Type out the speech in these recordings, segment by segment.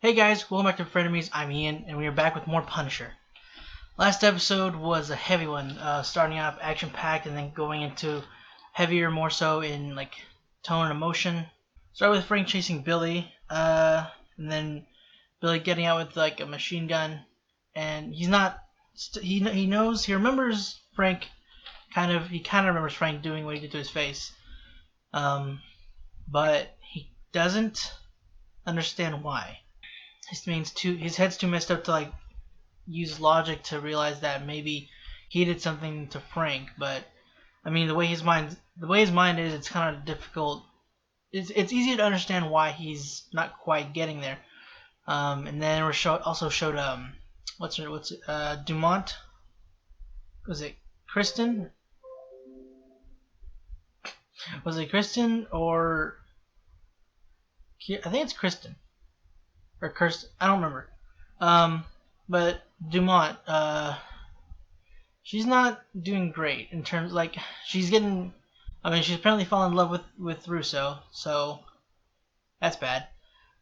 Hey guys, welcome back to Frenemies. I'm Ian, and we are back with more Punisher. Last episode was a heavy one, starting out action-packed and then going into heavier, more so in like tone and emotion. Started with Frank chasing Billy, and then Billy getting out with like a machine gun, and he's not. He remembers Frank. He kind of remembers Frank doing what he did to his face, but he doesn't understand why. His head's too messed up to like use logic to realize that maybe he did something to Frank. But I mean, the way his mind is, it's kind of difficult. It's easy to understand why he's not quite getting there. And then also showed Dumont. Was it Kristen? Was it Kristen or I think it's Kristen or Kirsten? I don't remember. But Dumont, she's not doing great in terms like she's apparently fallen in love with Russo, so that's bad.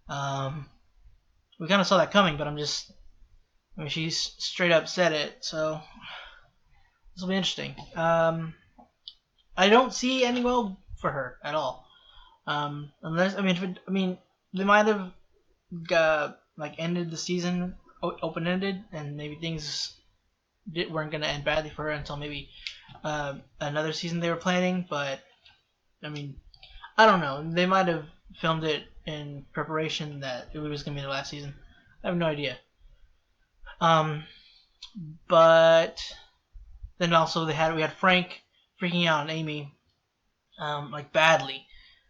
We kind of saw that coming, but she's straight up said it, so this will be interesting. I don't see any well for her at all. Unless they might have ended the season open-ended, and maybe things weren't going to end badly for her until maybe another season they were planning. But I mean, I don't know. They might have filmed it in preparation that it was going to be the last season. I have no idea. But then also we had Frank freaking out on Amy, badly,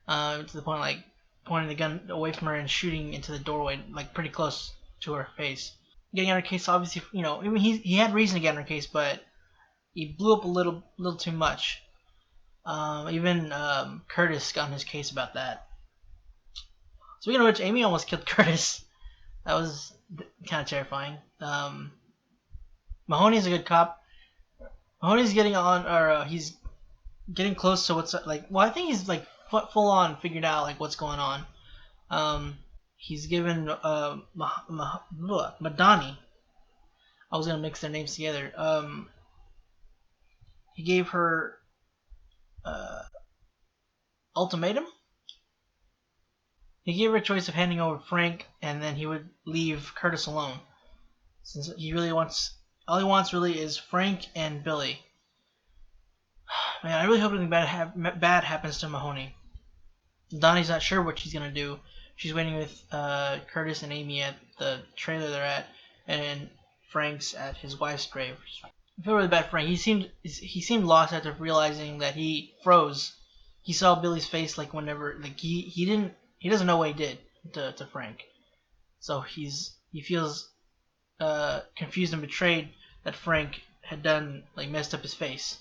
to the point like pointing the gun away from her and shooting into the doorway, like pretty close to her face. Getting on her case, obviously, he had reason to get on her case, but he blew up a little too much. Even Curtis got on his case about that. Speaking of which, Amy almost killed Curtis. That was kind of terrifying. Mahoney's a good cop. Mahoney's getting on, or he's getting close to what's like. Well, I think he's like full on figured out like what's going on. He's given Madani. I was gonna mix their names together. He gave her ultimatum. He gave her a choice of handing over Frank, and then he would leave Curtis alone, since all he wants really is Frank and Billy. Man, I really hope nothing bad happens to Mahoney. Donnie's not sure what she's gonna do. She's waiting with Curtis and Amy at the trailer they're at, and Frank's at his wife's grave. I feel really bad for Frank. He seemed lost after realizing that he froze. He saw Billy's face like whenever he doesn't know what he did to Frank, so he feels confused and betrayed that Frank had messed up his face.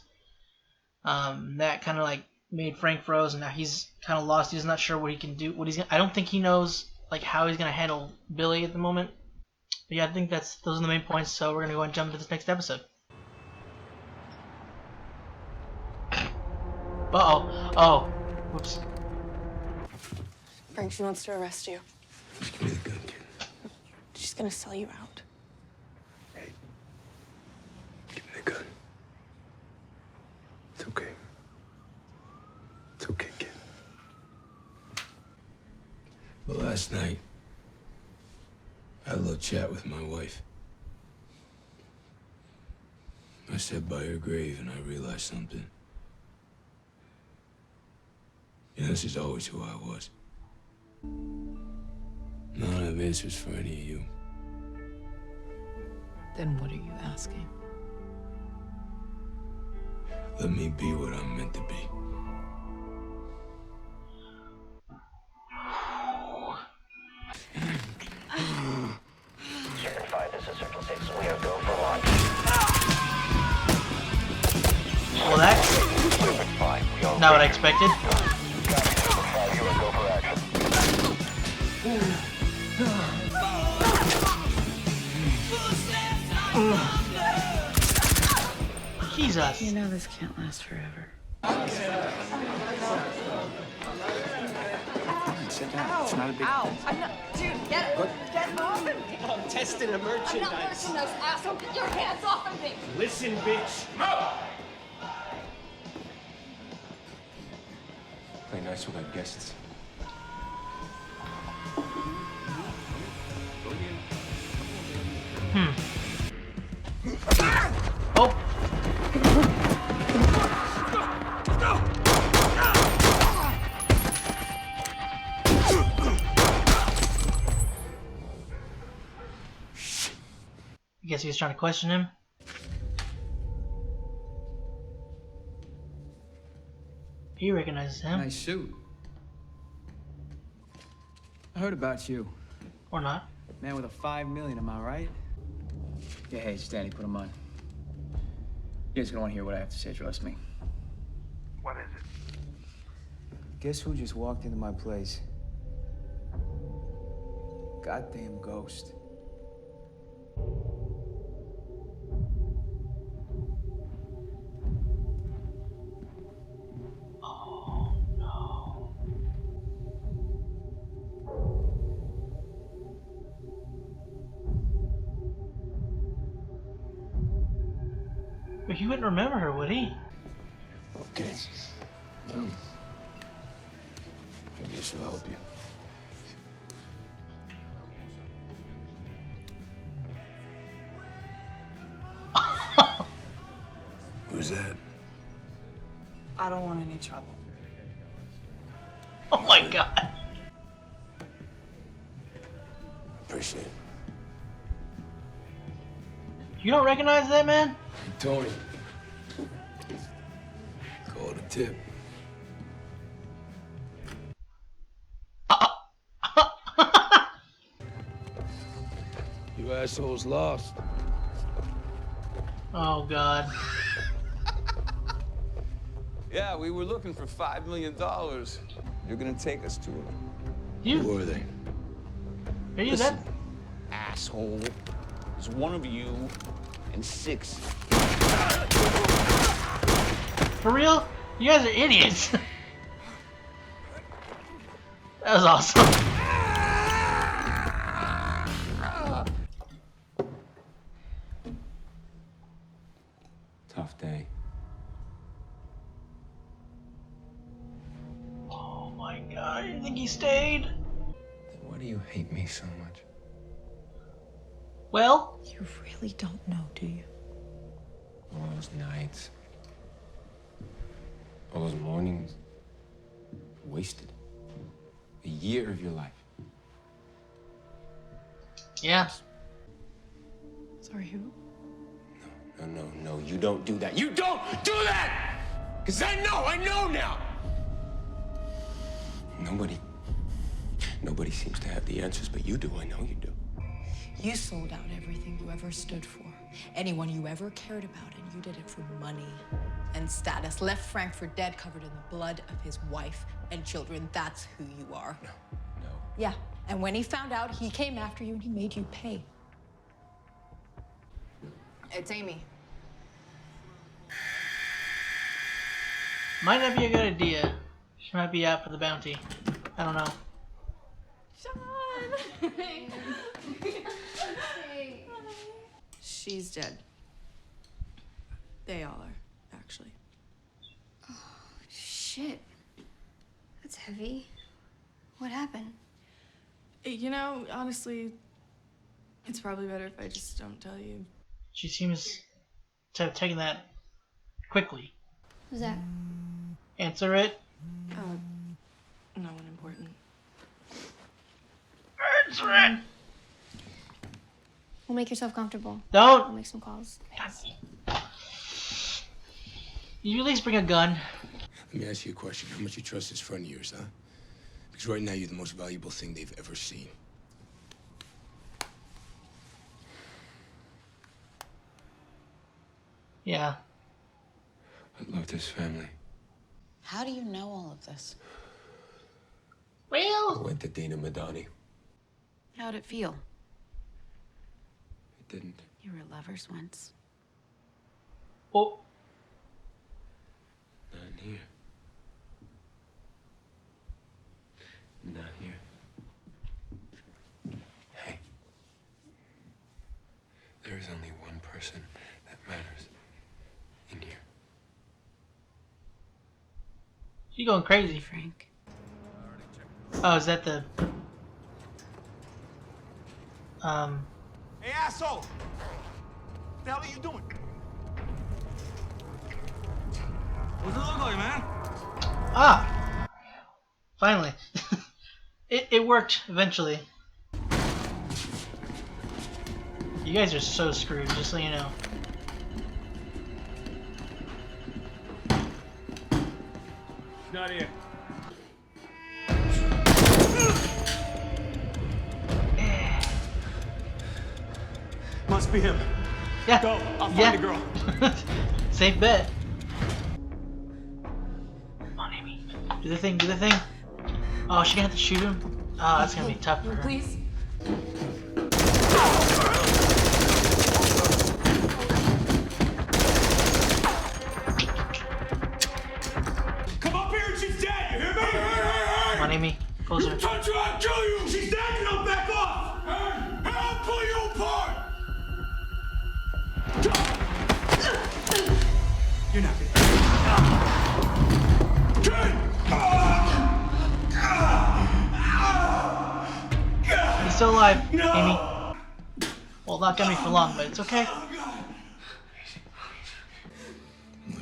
That kind of made Frank froze, and now he's kind of lost. He's not sure what he can do. I don't think he knows how he's gonna handle Billy at the moment. But yeah, I think those are the main points. So we're gonna go and jump into this next episode. Oh, whoops. Frank, she wants to arrest you. Just give me the gun, kid. She's gonna sell you out. Hey, give me the gun. It's okay. It's okay, kid. Well, last night, I had a little chat with my wife. I sat by her grave and I realized something. This is always who I was. I don't have answers for any of you. Then what are you asking? Let me be what I'm meant to be. Circuit 5, this is Circle 6. We are go for launch. Well, that's not what I expected. Circle 5, you are go for action. Jesus. You know this can't last forever. sit down. It's not a big Ow! I'm not, dude, get off of me! I'm testing the I'm not merchandise. merchandise, asshole! Get your hands off of me! Listen, bitch. No! Play nice with our guests. Oh. I guess he was trying to question him. He recognizes him. Nice suit. I heard about you. Or not. Man with a 5 million, am I right? Yeah, hey, Stanley, put him on. You guys gonna want to hear what I have to say, trust me. What is it? Guess who just walked into my place? Goddamn ghost. Oh no. But he wouldn't remember her, would he? Okay. I guess I'll help you. Who's that? I don't want any trouble. Oh my god. Appreciate it. You don't recognize that man? Hey, Tony. Call it a tip. You assholes lost. Oh god. Yeah, we were looking for $5 million. You're gonna take us to it. You? Who are they? Are you Listen, that? asshole. There's one of you and 6. For real? You guys are idiots. That was awesome. Tough day. Oh my god, you think he stayed? Why do you hate me so much? Well, You really don't know, do you? All those nights. All those mornings. Wasted. A year of your life. yeah. Sorry, who? No, you don't do that. You don't do that! Because I know now! Nobody seems to have the answers, but you do, I know you do. You sold out everything you ever stood for, anyone you ever cared about, and you did it for money and status. Left Frank for dead, covered in the blood of his wife and children. That's who you are. No. Yeah, and when he found out, he came after you and he made you pay. It's Amy. Might not be a good idea. She might be out for the bounty. I don't know. Sean! She's dead. They all are, actually. Shit. That's heavy. What happened? You know, honestly, it's probably better if I just don't tell you. She seems to have taken that quickly. Who's that? Answer it. No one important. Answer it. Well, make yourself comfortable. I'll Don't. make some calls. You at least bring a gun. Let me ask you a question. How much you trust this friend of yours, huh? Because right now you're the most valuable thing they've ever seen. Yeah. I love this family. How do you know all of this? I Well. went to Dina Madani. How'd it feel? It didn't. You were lovers once. Oh. Not here. Not here. There's only one person that matters in here. She's going crazy. Frank. Oh, is that the Hey, asshole! What the hell are you doing? What's it look like, man? Ah! Finally. It worked eventually. You guys are so screwed, just so you know. Not here. Must be him. Yeah. Go. I'll find the girl. Safe bet. Come on, Amy. Do the thing, do the thing. Oh, she gonna have to shoot him? Oh, that's gonna be tough for her. Please. Come up here and she's dead, you hear me? Come on, Amy. Closer. Touch her, I'll kill you! She's dead, you don't back off! Hey, I'll pull you apart! You're not gonna... He's still alive, Amy. Well, not gonna be for long, but it's okay. Well,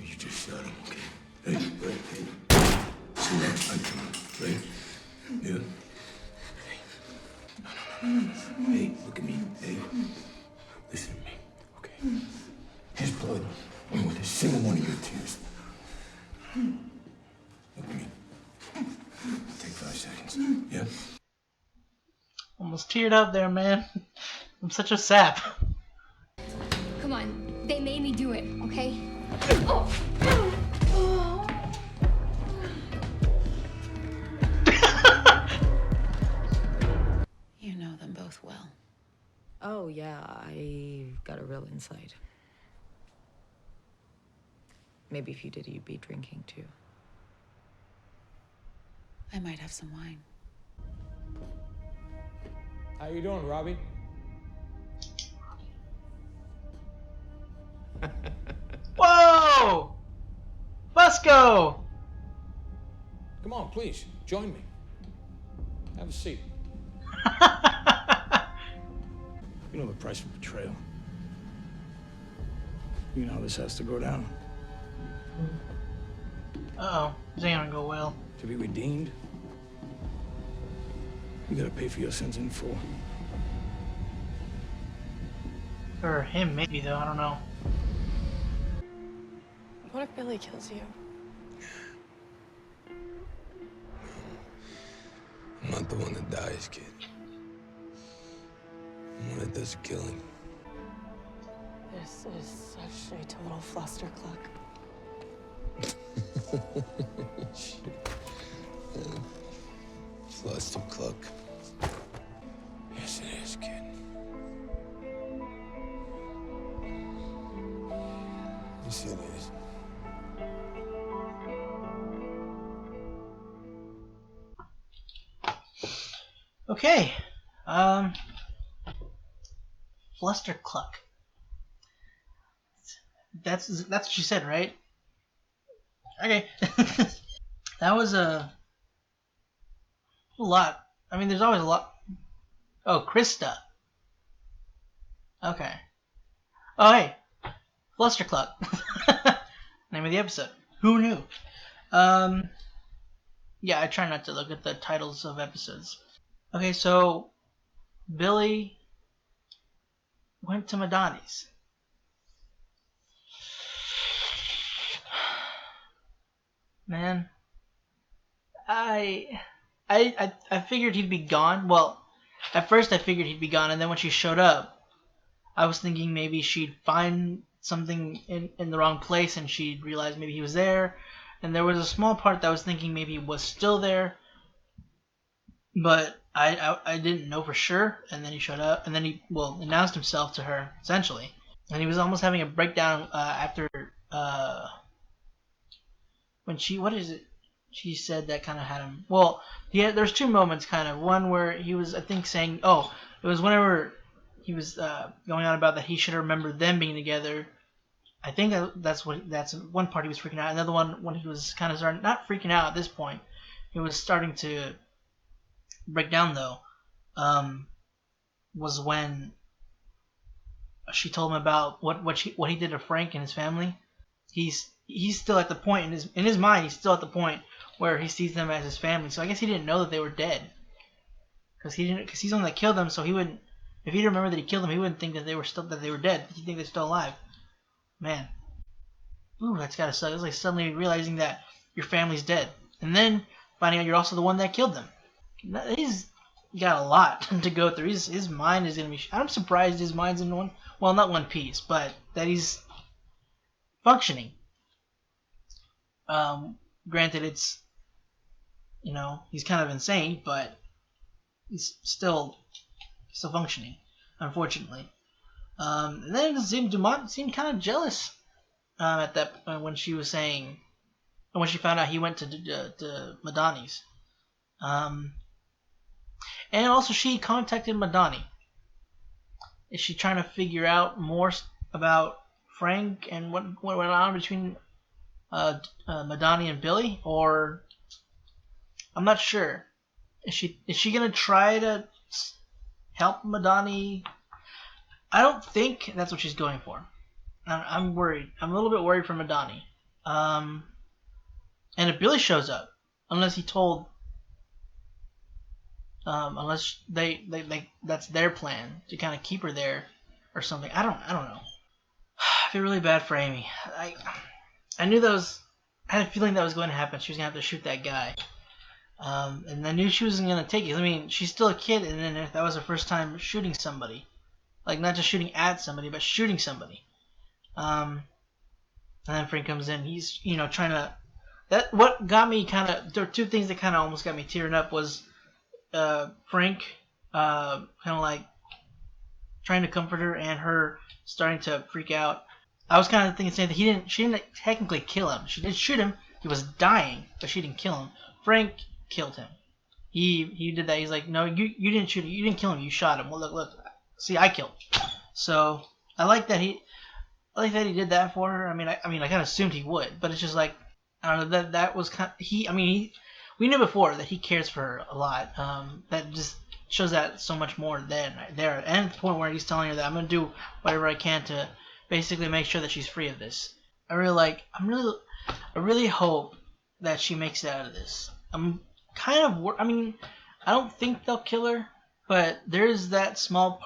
you just shot him, okay? Hey, hey. See that? Right? Yeah. Hey, look at me. Hey, listen to me, okay? His blood went with a single one of your tears. Look at me. Take 5 seconds. Yeah? Almost teared up there, man. I'm such a sap. Come on. They made me do it, okay? You know them both well. Oh, yeah, I got a real insight. Maybe if you did, you'd be drinking too. I might have some wine. How you doing, Robbie? Whoa! Let's go! Come on, please, join me. Have a seat. You know the price of betrayal. You know how this has to go down. Uh-oh. This ain't gonna go well. To be redeemed, you gotta pay for your sins in full. For him, maybe, though. I don't know. What if Billy kills you? I'm not the one that dies, kid. I'm the one that does the killing. This is such a total Flustercluck. Flustercluck. Yes, it is, kid. Yes, it is. Okay. Flustercluck. That's what she said, right? Okay. That was a lot. I mean, there's always a lot. Oh, Krista. Okay. Oh, hey. Flustercluck. Name of the episode. Who knew? Yeah, I try not to look at the titles of episodes. Okay, so Billy went to Madani's. Man, I figured he'd be gone. Well, at first I figured he'd be gone, and then when she showed up, I was thinking maybe she'd find something in the wrong place and she'd realize maybe he was there. And there was a small part that I was thinking maybe he was still there, but I didn't know for sure. And then he showed up, and then he announced himself to her essentially, and he was almost having a breakdown after when she said that kind of had him. Well, there's two moments kind of. One where he was, I think, saying, oh, it was whenever going on about that he should have remembered them being together. I think that's one part he was freaking out. Another one, when he was kind of starting, not freaking out at this point, he was starting to break down though, was when she told him about what he did to Frank and his family. He's still at the point in his mind. He's still at the point where he sees them as his family. So I guess he didn't know that they were dead, because he's the one that killed them. So he wouldn't, if he didn't remember that he killed them, he wouldn't think that they were dead. He'd think they're still alive. Man, ooh, that's gotta suck. It's like suddenly realizing that your family's dead, and then finding out you're also the one that killed them. He's got a lot to go through. His mind is gonna be. I'm surprised his mind's in not one piece, but that he's functioning. Granted, it's, he's kind of insane, but he's still functioning, unfortunately. And then Dumont seemed kind of jealous at that point when she was saying, when she found out he went to Madani's. And also she contacted Madani. Is she trying to figure out more about Frank and what went on between Madani and Billy? Or I'm not sure. Is she gonna try to help Madani? I don't think that's what she's going for. I'm worried. I'm a little bit worried for Madani. And if Billy shows up, unless he told, unless they that's their plan to kind of keep her there or something. I don't know. I feel really bad for Amy. I knew I had a feeling that was going to happen. She was gonna have to shoot that guy. And I knew she wasn't gonna take it. I mean, she's still a kid, and then that was her first time shooting somebody. Like, not just shooting at somebody, but shooting somebody. And then Frank comes in. He's, trying to... What got me kind of... There were two things that kind of almost got me tearing up was Frank kind of like trying to comfort her, and her starting to freak out. I was kind of saying that she didn't technically kill him. She did shoot him. He was dying, but she didn't kill him. Frank killed him. He did that. He's like, no, you didn't shoot him. You didn't kill him. You shot him. Well, look. See, I killed. So I like that he did that for her. I mean, I kind of assumed he would, but it's just like, I don't know, that was kind of, we knew before that he cares for her a lot. That just shows that so much more than there. And at the point where he's telling her that I'm gonna do whatever I can to basically make sure that she's free of this. I really hope that she makes it out of this. I'm kind of I don't think they'll kill her. But there's that small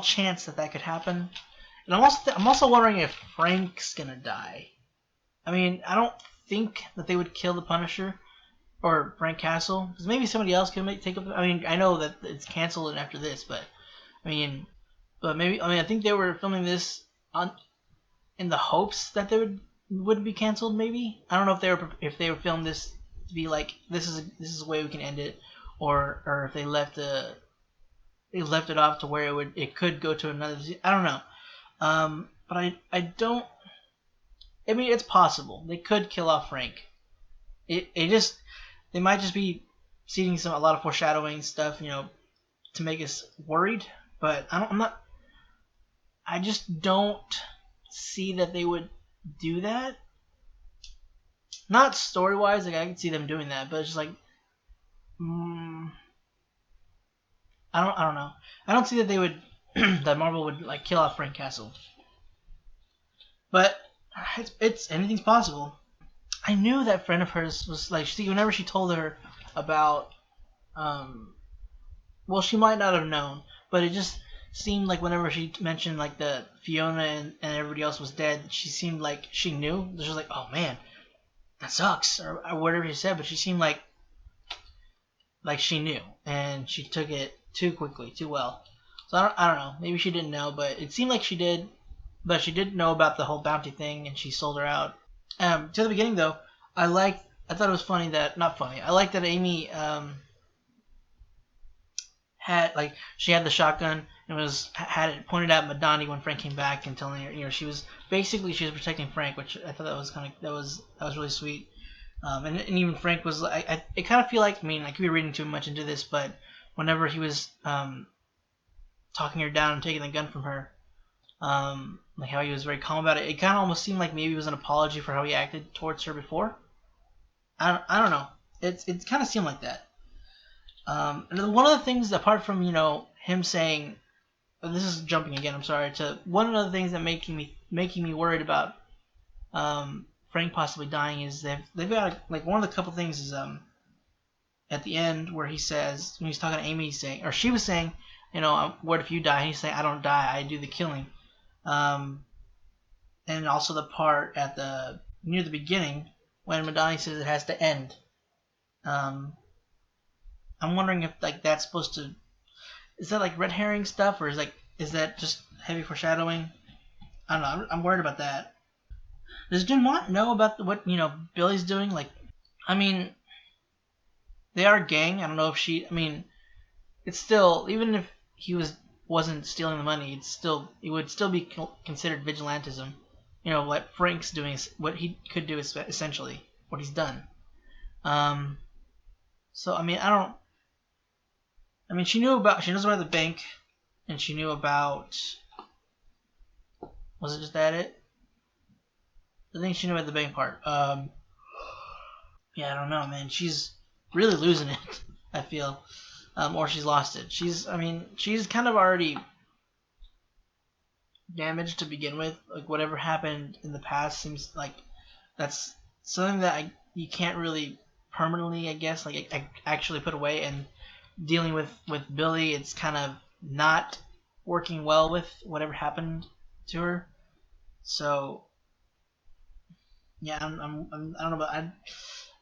chance that could happen. And I'm also wondering if Frank's gonna die. I mean, I don't think that they would kill the Punisher or Frank Castle, because maybe somebody else can take up. I mean, I know that it's canceled after this, but I think they were filming this in the hopes that they would be canceled. Maybe I don't know if they were filming this to be like, this is the way we can end it, or if they left it off to where it could go to another. I don't know. But I don't. I mean, it's possible they could kill off Frank. They might just be seeing a lot of foreshadowing stuff, to make us worried. But I just don't see that they would do that. Not story wise, like I could see them doing that, but it's just like, I don't know. I don't see that they would that Marvel would like kill off Frank Castle. But it's anything's possible. I knew that friend of hers was like, whenever she told her about well, she might not have known, but it just seemed like whenever she mentioned like the Fiona and everybody else was dead, she seemed like she knew. She was like, oh man, that sucks, or whatever she said, but she seemed like she knew, and she took it too quickly, too well. So I don't know. Maybe she didn't know, but it seemed like she did. But she did know about the whole bounty thing, and she sold her out. To the beginning, though, I thought it was funny that, not funny, I liked that Amy she had the shotgun and had it pointed at Madani when Frank came back, and telling her, she was protecting Frank, which I thought that was really sweet. And even Frank was like, I kind of feel like, I could be reading too much into this, but whenever he was talking her down and taking the gun from her. Like how he was very calm about it. It kind of almost seemed like maybe it was an apology for how he acted towards her before. I don't know. It kind of seemed like that. And one of the things, apart from him saying, this is jumping again. I'm sorry. To one of the things that making me worried about Frank possibly dying is they've got like one of the couple things is at the end where he says, when he's talking to Amy, he's saying, or she was saying, what if you die? And he's saying, I don't die, I do the killing. And also the part at near the beginning when Madani says it has to end. I'm wondering if like that's supposed to, is that like red herring stuff, or is that just heavy foreshadowing? I don't know. I'm worried about that. Does Dumont know about what Billy's doing? Like, I mean, they are a gang. I don't know if she. I mean, it's still, even if he wasn't stealing the money, it would still be considered vigilantism. What Frank's doing is what he could do is essentially what he's done. So I mean, she knows about the bank, and she knew about. Was it just it? I think she knew about the bank part. Yeah, I don't know, man. She's really losing it, I feel. Or she's lost it. She's kind of already damaged to begin with. Like, whatever happened in the past seems like that's something that you can't really permanently, I guess, actually put away. And dealing with Billy, it's kind of not working well with whatever happened to her. So yeah, I don't know about I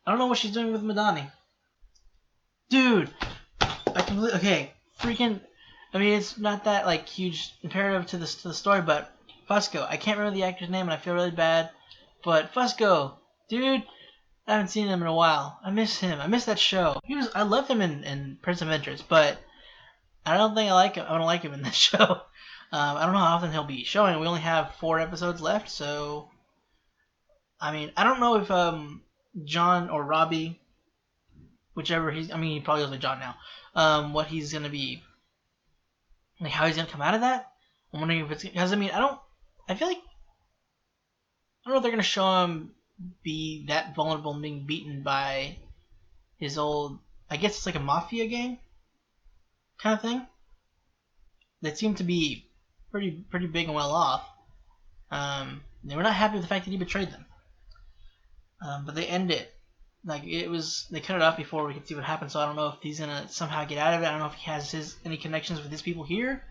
don't know what she's doing with Madani. Dude, I mean, it's not that like huge imperative to the story, but Fusco. I can't remember the actor's name, and I feel really bad. But Fusco, dude, I haven't seen him in a while. I miss him. I miss that show. I loved him in Prince of Interest, but I don't think I like him. I don't like him in that show. I don't know how often he'll be showing. We only have 4 episodes left, so I mean, I don't know if John or Robbie, whichever he probably goes with John now. What he's gonna be, like, how he's gonna come out of that. I'm wondering if it's because I feel like I don't know if they're gonna show him be that vulnerable and being beaten by his old. I guess it's like a mafia gang kind of thing. They seem to be pretty big and well off. They were not happy with the fact that he betrayed them. But they end it. Like, they cut it off before we could see what happened, so I don't know if he's gonna somehow get out of it. I don't know if he has any connections with his people here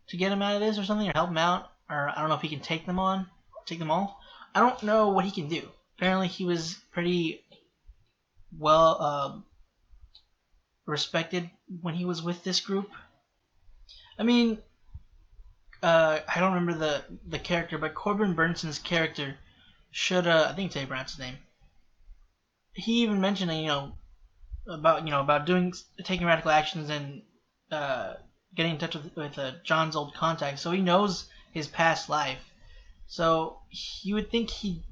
to get him out of this or something, or help him out, or I don't know if he can take them all. I don't know what he can do. Apparently he was pretty well respected when he was with this group. I mean, I don't remember the character, but Corbin Burnson's character should I think Tay Brown's name. He even mentioned about taking radical actions and getting in touch with John's old contacts, so he knows his past life. So you would think he'd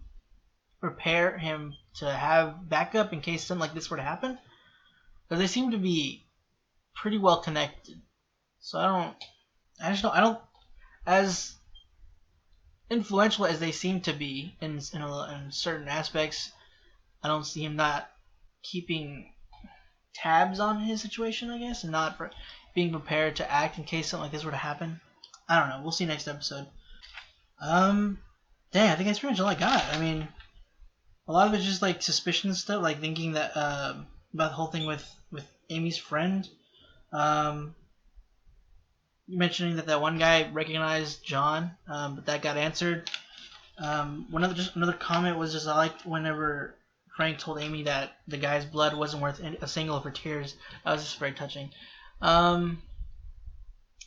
prepare him to have backup in case something like this were to happen. But they seem to be pretty well connected. So I don't, as influential as they seem to be in certain aspects, I don't see him not keeping tabs on his situation, I guess, and not being prepared to act in case something like this were to happen. I don't know. We'll see next episode. Dang, I think that's pretty much all I got. I mean, a lot of it's just like suspicion stuff, like thinking that about the whole thing with Amy's friend. Mentioning that one guy recognized John, but that got answered. Another comment was just I liked whenever Frank told Amy that the guy's blood wasn't worth a single of her tears. That was just very touching. But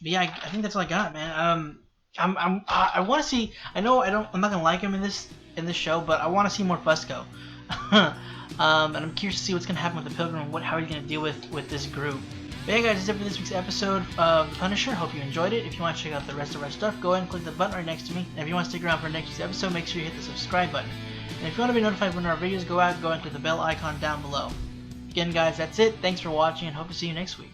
yeah, I think that's all I got, man. I want to see. I'm not gonna like him in this show, but I want to see more Fusco. And I'm curious to see what's gonna happen with the Pilgrim and how he's gonna deal with this group. But yeah, guys, that's it for this week's episode of The Punisher. Hope you enjoyed it. If you want to check out the rest of our stuff, go ahead and click the button right next to me. And if you want to stick around for next week's episode, make sure you hit the subscribe button. And if you want to be notified when our videos go out, go and click the bell icon down below. Again, guys, that's it. Thanks for watching, and hope to see you next week.